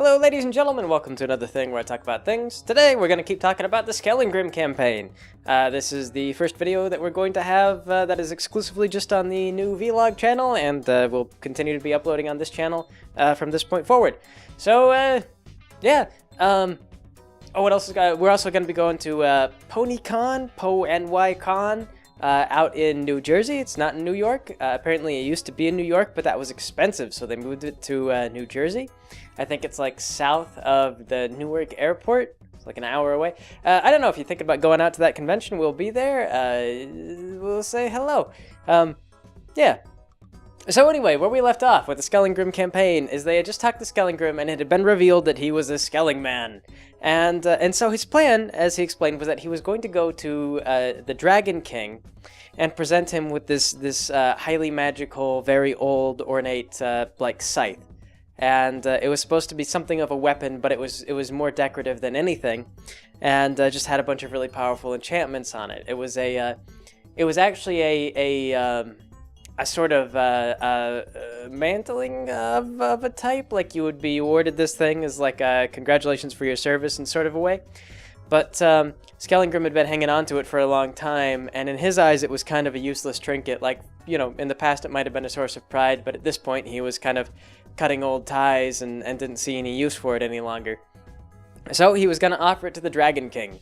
Hello, ladies and gentlemen. Welcome to another thing where I talk about things. Today, we're going to keep talking about the Skellingrim campaign. This is the first video that we're going to have that is exclusively just on the new vlog channel, and we'll continue to be uploading on this channel from this point forward. So, yeah. Oh, what else is going? We're also going to be going to PonyCon, PoNYCon, out in New Jersey. It's not in New York. Apparently, it used to be in New York, but that was expensive, so they moved it to New Jersey. I think it's like south of the Newark airport. It's like an hour away. I don't know if you're thinking about going out to that convention. We'll be there. We'll say hello. Yeah. So anyway, where we left off with the Skellingrim campaign is they had just talked to Skellingrim, and it had been revealed that he was a Skelling man. And so his plan, as he explained, was that he was going to go to the Dragon King and present him with this highly magical, very old, ornate like scythe. And it was supposed to be something of a weapon, but it was more decorative than anything, and just had a bunch of really powerful enchantments on it. It was actually a sort of mantling of a type, like you would be awarded this thing as like congratulations for your service in sort of a way. But Skellingrim had been hanging on to it for a long time, and in his eyes it was kind of a useless trinket. Like, you know, in the past it might have been a source of pride, but at this point he was kind of cutting old ties and didn't see any use for it any longer. So he was going to offer it to the Dragon King.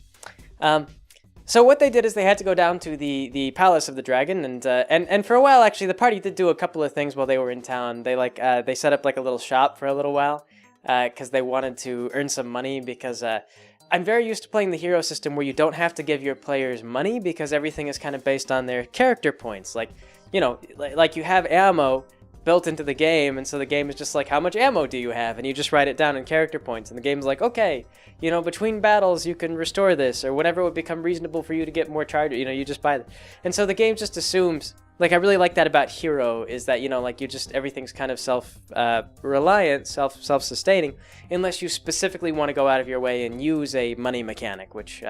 So what they did is they had to go down to the palace of the dragon, and for a while actually the party did do a couple of things while they were in town. They set up like a little shop for a little while because they wanted to earn some money, because I'm very used to playing the hero system where you don't have to give your players money because everything is kind of based on their character points. Like, you know, like you have ammo built into the game, and so the game is just like, how much ammo do you have? And you just write it down in character points, and the game's like, okay, you know, between battles you can restore this, or whenever it would become reasonable for you to get more charges, you know, you just buy it. And so the game just assumes, like, I really like that about Hero, is that, you know, like, you just, everything's kind of self-reliant, self-sustaining, unless you specifically want to go out of your way and use a money mechanic, which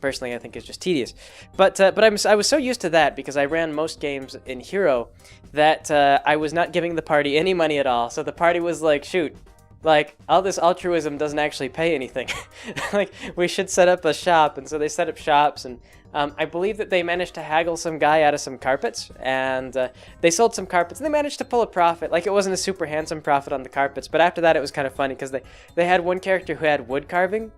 personally I think is just tedious. But I was so used to that because I ran most games in Hero that I was not giving the party any money at all. So the party was like, shoot, like, all this altruism doesn't actually pay anything. Like, we should set up a shop. And so they set up shops, and I believe that they managed to haggle some guy out of some carpets, and they sold some carpets, and they managed to pull a profit. Like, it wasn't a super handsome profit on the carpets, but after that it was kind of funny because they had one character who had wood carving,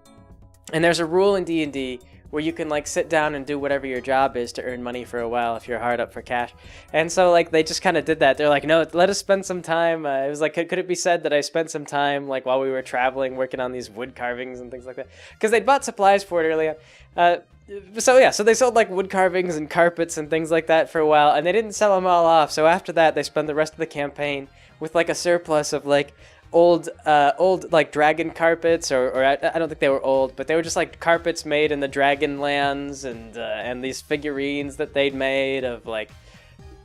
and there's a rule in D&D where you can, like, sit down and do whatever your job is to earn money for a while if you're hard up for cash. And so, like, they just kind of did that. They're like, no, let us spend some time. It was like, could it be said that I spent some time, like, while we were traveling, working on these wood carvings and things like that? Because they'd bought supplies for it early on. So yeah, so they sold, like, wood carvings and carpets and things like that for a while, and they didn't sell them all off. So after that, they spent the rest of the campaign with, like, a surplus of, like, old like dragon carpets, or I don't think they were old, but they were just like carpets made in the dragon lands, and these figurines that they'd made of, like,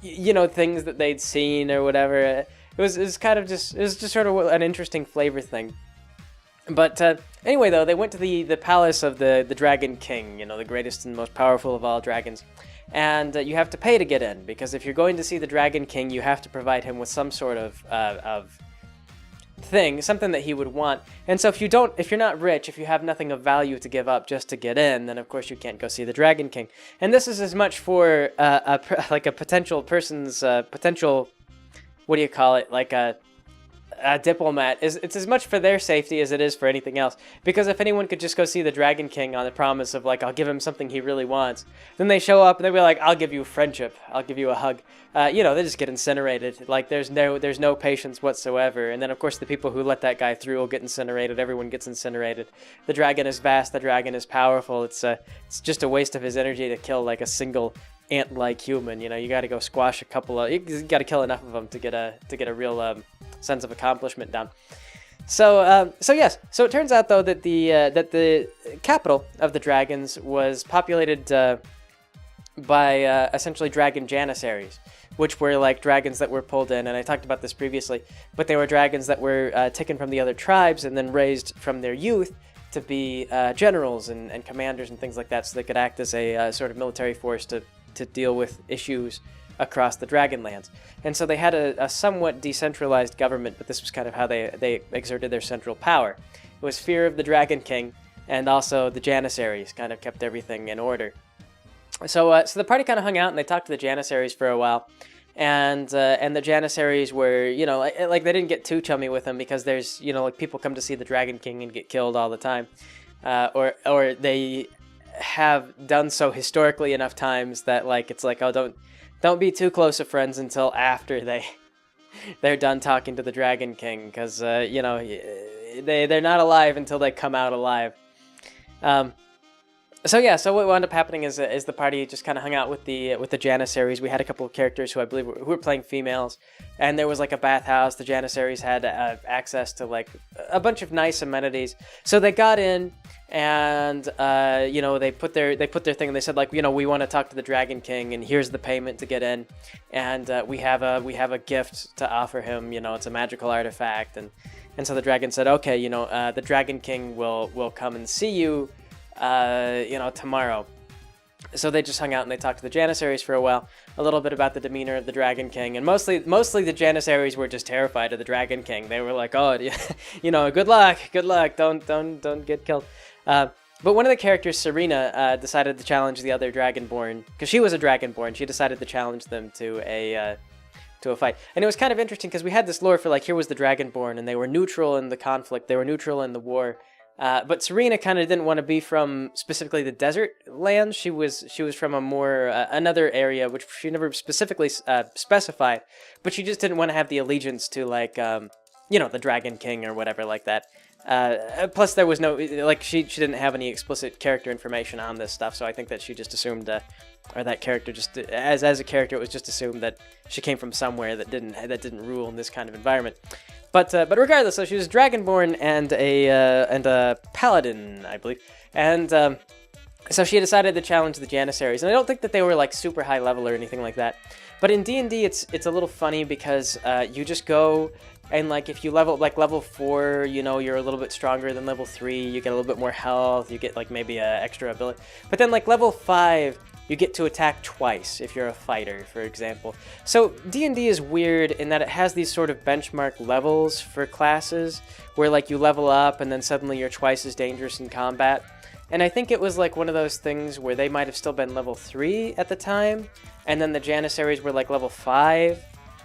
you know, things that they'd seen or whatever. It was kind of just, it was just sort of an interesting flavor thing. But anyway, though, they went to the palace of the Dragon King, you know, the greatest and most powerful of all dragons. And you have to pay to get in, because if you're going to see the Dragon King, you have to provide him with some sort of thing, something that he would want. And so if you're not rich, if you have nothing of value to give up just to get in, then of course you can't go see the Dragon King. And this is as much for like a potential person's potential, what do you call it, like a diplomat. It's as much for their safety as it is for anything else. Because if anyone could just go see the Dragon King on the promise of, like, I'll give him something he really wants, then they show up and they'll be like, I'll give you friendship, I'll give you a hug. You know, they just get incinerated. Like, there's no patience whatsoever. And then of course the people who let that guy through will get incinerated. Everyone gets incinerated. The dragon is vast. The dragon is powerful. It's just a waste of his energy to kill, like, a single ant-like human. You know, you got to go squash a couple of. You got to kill enough of them to get a real sense of accomplishment down. So yes. So it turns out, though, that the capital of the dragons was populated by essentially dragon janissaries, which were like dragons that were pulled in, and I talked about this previously, but they were dragons that were taken from the other tribes and then raised from their youth to be generals and commanders and things like that, so they could act as a sort of military force to deal with issues across the Dragonlands. And so they had a somewhat decentralized government, but this was kind of how they exerted their central power. It was fear of the Dragon King, and also the Janissaries kind of kept everything in order. So the party kind of hung out, and they talked to the Janissaries for a while. And the Janissaries were, like they didn't get too chummy with them, because there's, like people come to see the Dragon King and get killed all the time. Or they have done so historically enough times that, like, it's like, oh, don't be too close of friends until after they're done talking to the Dragon King, because, they're not alive until they come out alive. So what wound up happening is the party just kind of hung out with the Janissaries. We had a couple of characters who I believe who were playing females, and there was like a bathhouse. The Janissaries had access to like a bunch of nice amenities. So they got in, and they put their thing, and they said, like, we want to talk to the Dragon King, and here's the payment to get in, and we have a gift to offer him. It's a magical artifact, and so the dragon said, okay, the Dragon King will come and see you. Tomorrow. So they just hung out and they talked to the Janissaries for a while, a little bit about the demeanor of the Dragon King, and mostly the Janissaries were just terrified of the Dragon King. They were like, oh, good luck, don't get killed. But one of the characters, Serena, decided to challenge the other Dragonborn, because she was a Dragonborn. She decided to challenge them to a fight. And it was kind of interesting, because we had this lore for, like, here was the Dragonborn, and they were neutral in the conflict, they were neutral in the war. But Serena kind of didn't want to be from specifically the desert lands. She was from a more another area, which she never specifically specified. But she just didn't want to have the allegiance to, like, the Dragon King or whatever like that. Plus, there was no, like, she didn't have any explicit character information on this stuff. So I think that she just assumed, or that character just as a character, it was just assumed that she came from somewhere that didn't rule in this kind of environment. But regardless, so she was Dragonborn and a paladin, I believe, and so she decided to challenge the Janissaries. And I don't think that they were like super high level or anything like that. But in D&D, it's a little funny, because you just go and, like, if you level 4, you're a little bit stronger than level 3. You get a little bit more health. You get like maybe a extra ability. But then like level 5. You get to attack twice if you're a fighter, for example. So D&D is weird in that it has these sort of benchmark levels for classes, where like you level up and then suddenly you're twice as dangerous in combat. And I think it was like one of those things where they might have still been level 3 at the time, and then the Janissaries were like level 5.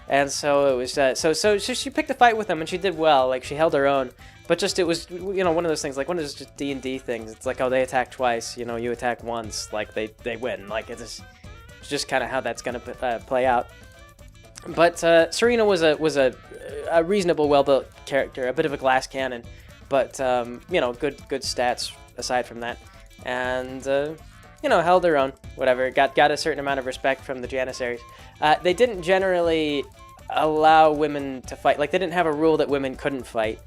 And so it was so she picked a fight with them, and she did well. Like, she held her own. But just, it was, one of those things, like one of those just D&D things. It's like, oh, they attack twice, you attack once, like, they win. Like, it's just kind of how that's going to play out. But Serena was a reasonable, well-built character, a bit of a glass cannon, but, good stats aside from that. And, held her own, whatever. Got a certain amount of respect from the Janissaries. They didn't generally allow women to fight. Like, they didn't have a rule that women couldn't fight.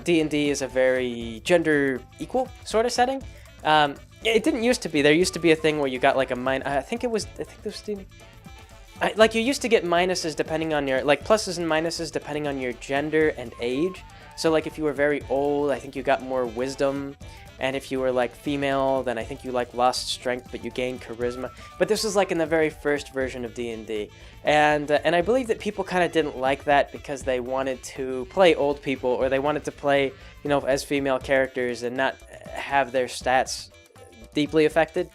D&D is a very gender equal sort of setting. It didn't used to be. There used to be a thing where you got like a I think this was D&D. Like, you used to get minuses depending on your, like, pluses and minuses depending on your gender and age. So, like, if you were very old, I think you got more wisdom. And if you were, like, female, then I think you, like, lost strength, but you gained charisma. But this was, like, in the very first version of D&D. And I believe that people kind of didn't like that, because they wanted to play old people, or they wanted to play, as female characters and not have their stats deeply affected.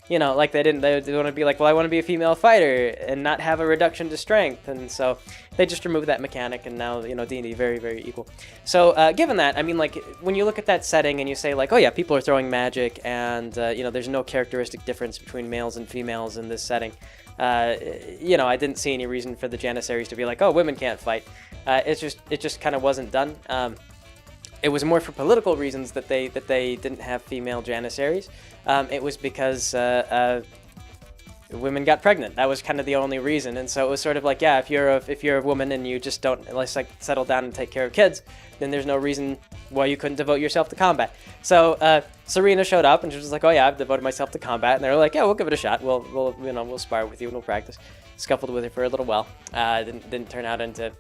Like, they want to be like, well, I want to be a female fighter and not have a reduction to strength. And so they just removed that mechanic, and now, D&D very, very equal. So given that, I mean, like, when you look at that setting and you say, like, oh yeah, people are throwing magic, and, there's no characteristic difference between males and females in this setting. I didn't see any reason for the Janissaries to be like, oh, women can't fight. It just kind of wasn't done. It was more for political reasons that they didn't have female Janissaries. It was because women got pregnant. That was kind of the only reason. And so it was sort of like, yeah, if you're a woman and you just don't, like, settle down and take care of kids, then there's no reason why you couldn't devote yourself to combat. So Serena showed up, and she was like, oh yeah, I've devoted myself to combat. And they were like, yeah, we'll give it a shot. We'll spar with you and we'll practice. Scuffled with her for a little while. Didn't turn out into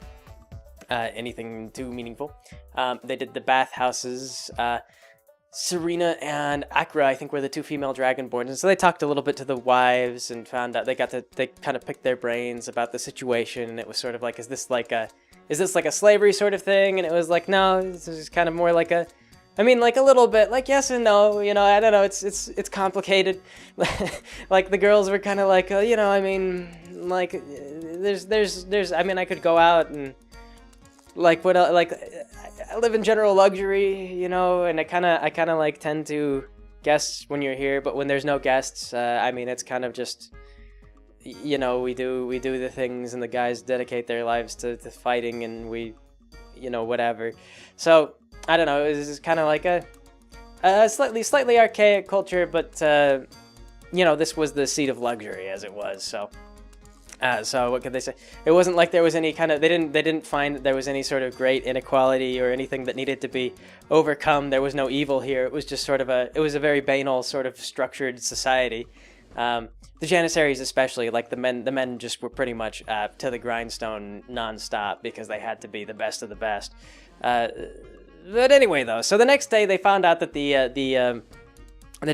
anything too meaningful. They did the bathhouses. Serena and Akra, I think, were the two female Dragonborns, and so they talked a little bit to the wives and found out they kind of picked their brains about the situation, and it was sort of like, is this like a slavery sort of thing? And it was like, no, this is kind of more like like a little bit, like yes and no, I don't know, it's complicated. Like the girls were kind of like, like there's, I could go out and like what like I live in general luxury, and I kind of like tend to guests when you're here, but when there's no guests, it's kind of just, we do the things, and the guys dedicate their lives to fighting, and we, whatever. So I don't know, it was kind of like a slightly archaic culture, but this was the seat of luxury, as it was. So what could they say? It wasn't like there was any kind of, they didn't find that there was any sort of great inequality or anything that needed to be overcome. There was no evil here. It was just sort of it was a very banal sort of structured society. The Janissaries especially, like the men just were pretty much to the grindstone nonstop because they had to be the best of the best. But anyway, though, so the next day they found out that the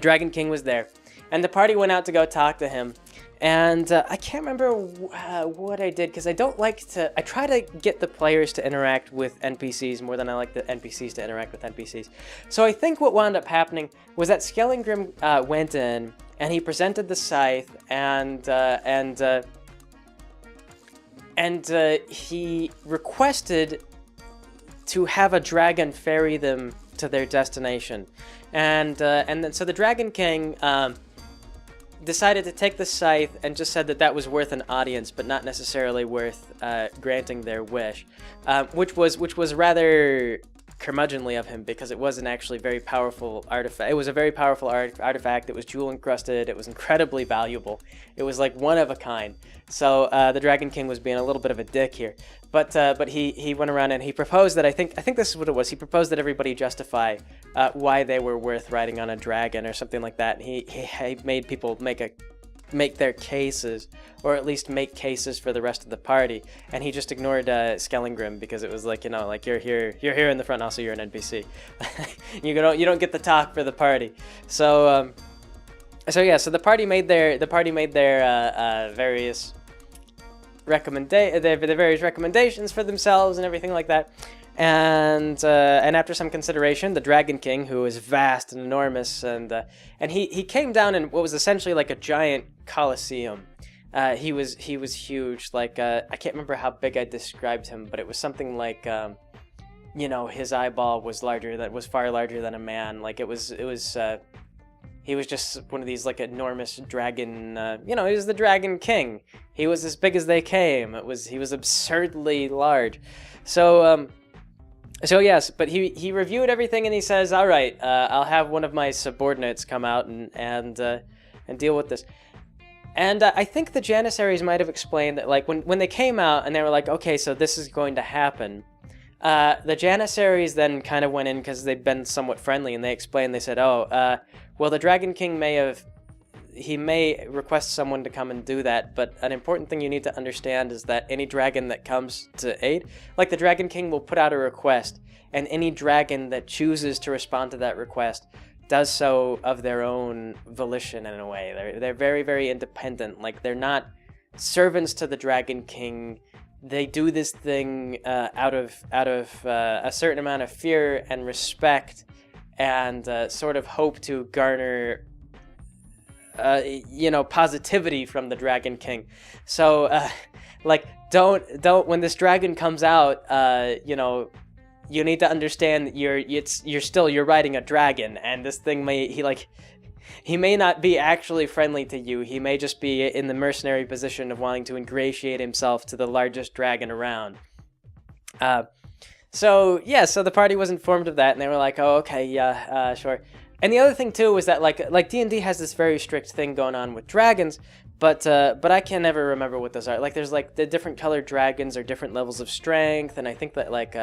Dragon King was there, and the party went out to go talk to him. And I can't remember what I did, because I try to get the players to interact with NPCs more than I like the NPCs to interact with NPCs. So I think what wound up happening was that Skellingrim went in, and he presented the scythe, and he requested to have a dragon ferry them to their destination. And then so the Dragon King decided to take the scythe and just said that was worth an audience, but not necessarily worth granting their wish, which was rather curmudgeonly of him, because it wasn't actually very powerful artifact. It was a very powerful artifact. It was jewel encrusted. It was incredibly valuable. It was like one of a kind. So the Dragon King was being a little bit of a dick here, but he went around and he proposed that I think this is what it was. He proposed that everybody justify why they were worth riding on a dragon or something like that. And he made people make their cases, or at least make cases for the rest of the party, and he just ignored Skellingrim, because it was like, like you're here in the front, also you're an NPC. you don't get the talk for the party. So the party made their various various recommendations for themselves and everything like that. And after some consideration, the Dragon King, who is vast and enormous, and he came down in what was essentially like a giant coliseum. He was huge. Like I can't remember how big I described him, but it was something like his eyeball was far larger than a man. Like it was he was just one of these like enormous dragon. He was the Dragon King. He was as big as they came. He was absurdly large. So yes, but he reviewed everything, and he says, all right, I'll have one of my subordinates come out and deal with this. And I think the Janissaries might have explained that, like, when they came out and they were like, okay, so this is going to happen, the Janissaries then kind of went in, because they'd been somewhat friendly, and they explained, they said, well, the Dragon King may request someone to come and do that, but an important thing you need to understand is that any dragon that comes to aid, like the Dragon King will put out a request, and any dragon that chooses to respond to that request does so of their own volition in a way. They're very, very independent. Like, they're not servants to the Dragon King. They do this thing out of a certain amount of fear and respect, and sort of hope to garner positivity from the Dragon King. So don't when this dragon comes out, you need to understand that you're riding a dragon, and this thing he may not be actually friendly to you. He may just be in the mercenary position of wanting to ingratiate himself to the largest dragon around. So the party was informed of that, and they were like, oh, okay, yeah, sure. And the other thing too was that like D&D has this very strict thing going on with dragons, but I can never remember what those are. Like, there's like the different colored dragons are different levels of strength, and I think that like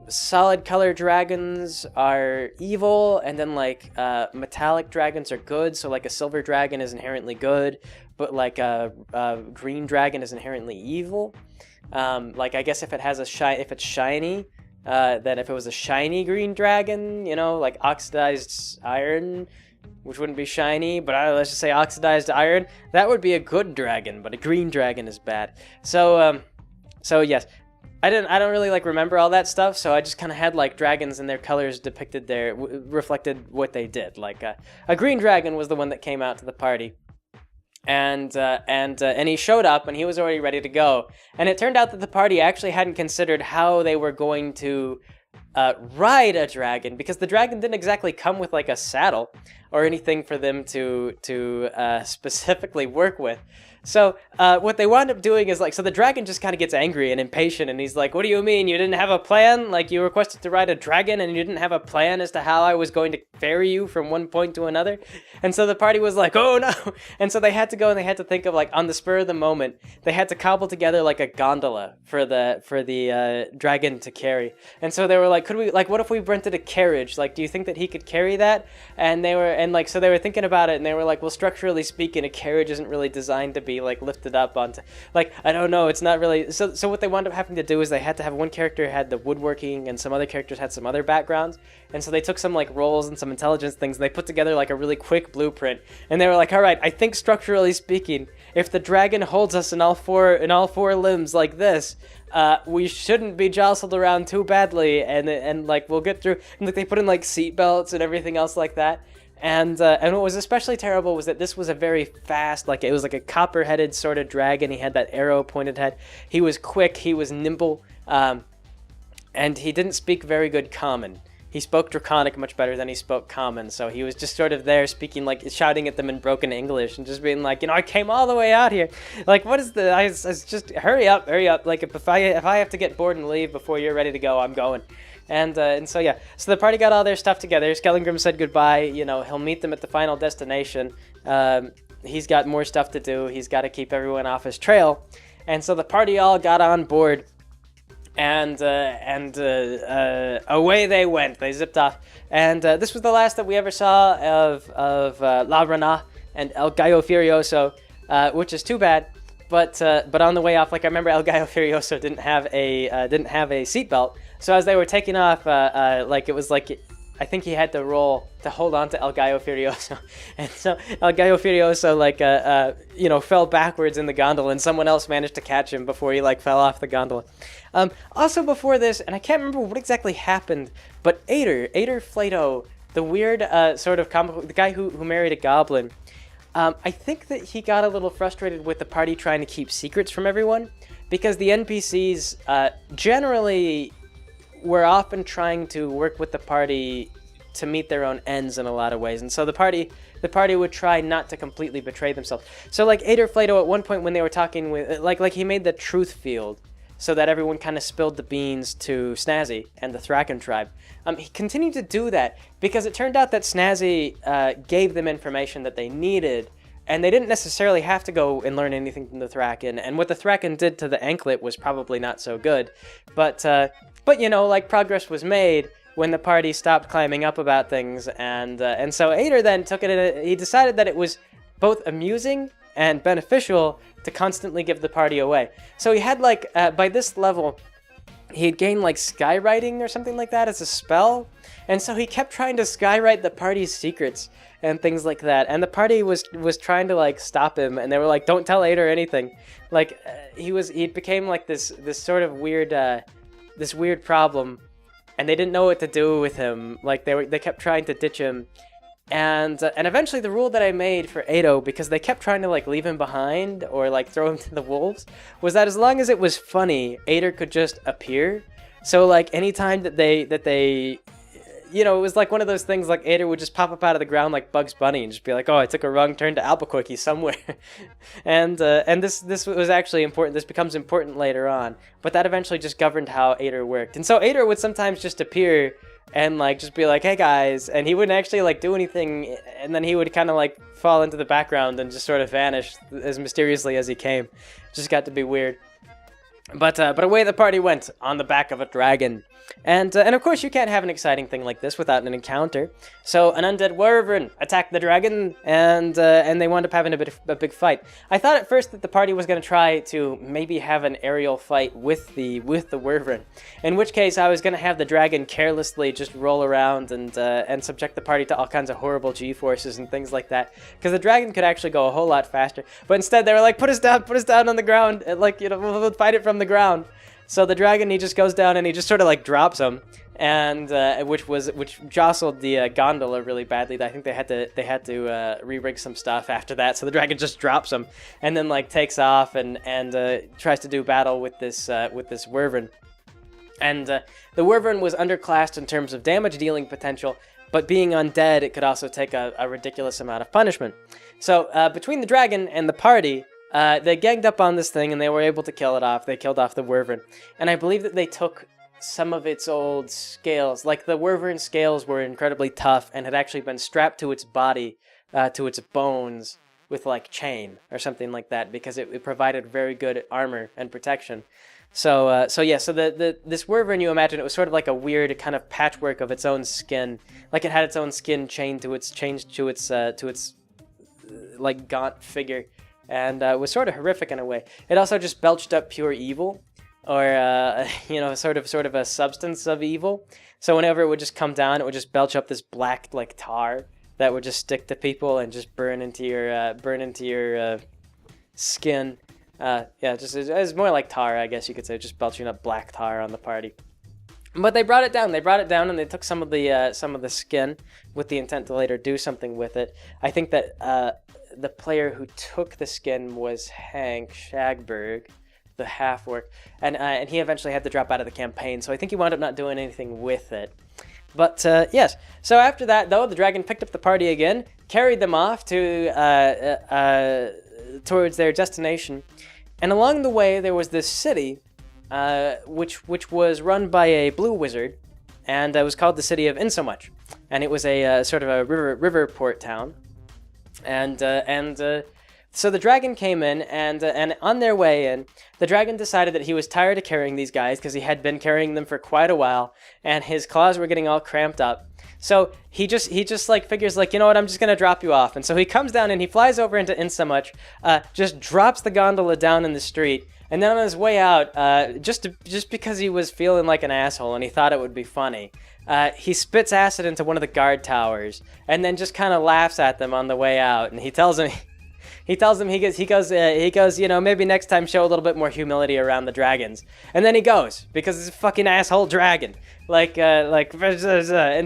solid colored dragons are evil, and then like metallic dragons are good. So like a silver dragon is inherently good, but like a green dragon is inherently evil. Like, I guess if it's shiny, than if it was a shiny green dragon, like oxidized iron, which wouldn't be shiny, but let's just say oxidized iron. That would be a good dragon, but a green dragon is bad. So yes, I don't really like remember all that stuff. So I just kind of had like dragons and their colors depicted there, reflected what they did. Like a green dragon was the one that came out to the party. And he showed up, and he was already ready to go. And it turned out that the party actually hadn't considered how they were going to ride a dragon, because the dragon didn't exactly come with like a saddle or anything for them to specifically work with. So what they wound up doing is so the dragon just kind of gets angry and impatient, and he's like, "What do you mean you didn't have a plan? Like, you requested to ride a dragon and you didn't have a plan as to how I was going to ferry you from one point to another?" And so the party was like, "Oh no!" And so they had to go and they had to think of on the spur of the moment, they had to cobble together like a gondola for the dragon to carry. And so they were like, "Could we what if we rented a carriage? Do you think that he could carry that?" And they were thinking about it, and they were like, "Well, structurally speaking, a carriage isn't really designed to be lifted up onto I don't know, it's not really." So what they wound up having to do is they had to have one character had the woodworking and some other characters had some other backgrounds, and so they took some roles and some intelligence things, and they put together a really quick blueprint, and they were like, "All right, I think structurally speaking, if the dragon holds us in all four limbs like this, we shouldn't be jostled around too badly, and we'll get through." And they put in seat belts and everything else like that. And what was especially terrible was that this was a very fast, it was a copper-headed sort of dragon. He had that arrow-pointed head. He was quick. He was nimble. And he didn't speak very good Common. He spoke Draconic much better than he spoke Common. So he was just sort of there speaking, shouting at them in broken English and just being "I came all the way out here. What is the? I just hurry up. If I have to get bored and leave before you're ready to go, I'm going." And so yeah, so the party got all their stuff together. Skellingrim said goodbye. He'll meet them at the final destination. He's got more stuff to do. He's got to keep everyone off his trail. And so the party all got on board, and away they went. They zipped off. And this was the last that we ever saw of Labrana and El Gallo Furioso, which is too bad. But on the way off, I remember El Gallo Furioso didn't have a seatbelt. So as they were taking off, it was I think he had to roll to hold on to El Gallo Furioso, and so El Gallo Furioso fell backwards in the gondola, and someone else managed to catch him before he fell off the gondola. Also before this, and I can't remember what exactly happened, but Ader Flato, the weird sort of comical, the guy who married a goblin. I think that he got a little frustrated with the party trying to keep secrets from everyone, because the NPCs generally were often trying to work with the party to meet their own ends in a lot of ways, and so the party would try not to completely betray themselves. So Ader Flato at one point when they were talking with he made the truth field so that everyone kind of spilled the beans to Snazzy and the Thraken tribe. He continued to do that because it turned out that Snazzy gave them information that they needed, and they didn't necessarily have to go and learn anything from the Thraken. And what the Thraken did to the anklet was probably not so good, but progress was made when the party stopped climbing up about things, and so Ader then took it. He decided that it was both amusing and beneficial to constantly give the party away. So he had by this level, he had gained skywriting or something like that as a spell, and so he kept trying to skywrite the party's secrets and things like that. And the party was trying to stop him, and they were like, "Don't tell Ader anything." He became this sort of weird this weird problem, and they didn't know what to do with him. They kept trying to ditch him. And eventually the rule that I made for Ado, because they kept trying to leave him behind or throw him to the wolves, was that as long as it was funny, Ader could just appear. So anytime that they it was one of those things Ader would just pop up out of the ground like Bugs Bunny and just be like, "Oh, I took a wrong turn to Albuquerque somewhere." and this was actually important. This becomes important later on, but that eventually just governed how Ader worked. And so Ader would sometimes just appear and just be like, "Hey guys," and he wouldn't actually do anything, and then he would kind of fall into the background and just sort of vanish as mysteriously as he came. Just got to be weird. But away the party went on the back of a dragon. And of course, you can't have an exciting thing like this without an encounter. So an undead wyvern attacked the dragon, and they wound up having a big fight. I thought at first that the party was going to try to maybe have an aerial fight with the wyvern, in which case I was going to have the dragon carelessly just roll around and subject the party to all kinds of horrible G-forces and things like that, because the dragon could actually go a whole lot faster. But instead, they were like, put us down on the ground, and like, you know, we'll fight it from the ground. So the dragon, he just goes down and he just sort of like drops him, and which jostled the gondola really badly. I think they had to re-rig some stuff after that. So the dragon just drops him and then like takes off and tries to do battle with this wyvern. And the wyvern was underclassed in terms of damage dealing potential, but being undead, it could also take a ridiculous amount of punishment. So between the dragon and the party, they ganged up on this thing and they were able to kill it off. They killed off the wyvern. And I believe that they took some of its old scales. Like, the wyvern scales were incredibly tough and had actually been strapped to its body, to its bones, with like chain or something like that, because it provided very good armor and protection. So this wyvern, you imagine, it was sort of like a weird kind of patchwork of its own skin. Like, it had its own skin chained to its like gaunt figure. And was sort of horrific in a way. It also just belched up pure evil, or you know, sort of a substance of evil. So whenever it would just come down, it would just belch up this black like tar that would just stick to people and just burn into your skin. It's more like tar, I guess you could say, just belching up black tar on the party. But they brought it down. And they took some of the skin with the intent to later do something with it. I think that the player who took the skin was Hank Shagberg, the half-orc, and he eventually had to drop out of the campaign, so I think he wound up not doing anything with it. But yes, so after that, though, the dragon picked up the party again, carried them off to towards their destination, and along the way there was this city, which was run by a blue wizard, and it was called the city of Insomuch, and it was a sort of a river port town. So the dragon came in, and on their way in, the dragon decided that he was tired of carrying these guys because he had been carrying them for quite a while, and his claws were getting all cramped up. So he just like figures like, you know what, I'm just gonna drop you off. And so he comes down and he flies over into Insomuch, just drops the gondola down in the street, and then on his way out, just because he was feeling like an asshole and he thought it would be funny, he spits acid into one of the guard towers, and then just kind of laughs at them on the way out. And he tells them, he goes, you know, maybe next time show a little bit more humility around the dragons. And then he goes, because it's a fucking asshole dragon. And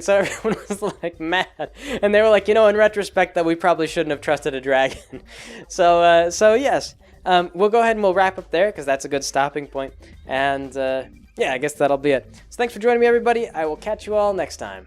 so everyone was like mad, and they were like, you know, in retrospect, that we probably shouldn't have trusted a dragon. So yes, we'll go ahead and we'll wrap up there because that's a good stopping point. And yeah, I guess that'll be it. So thanks for joining me, everybody. I will catch you all next time.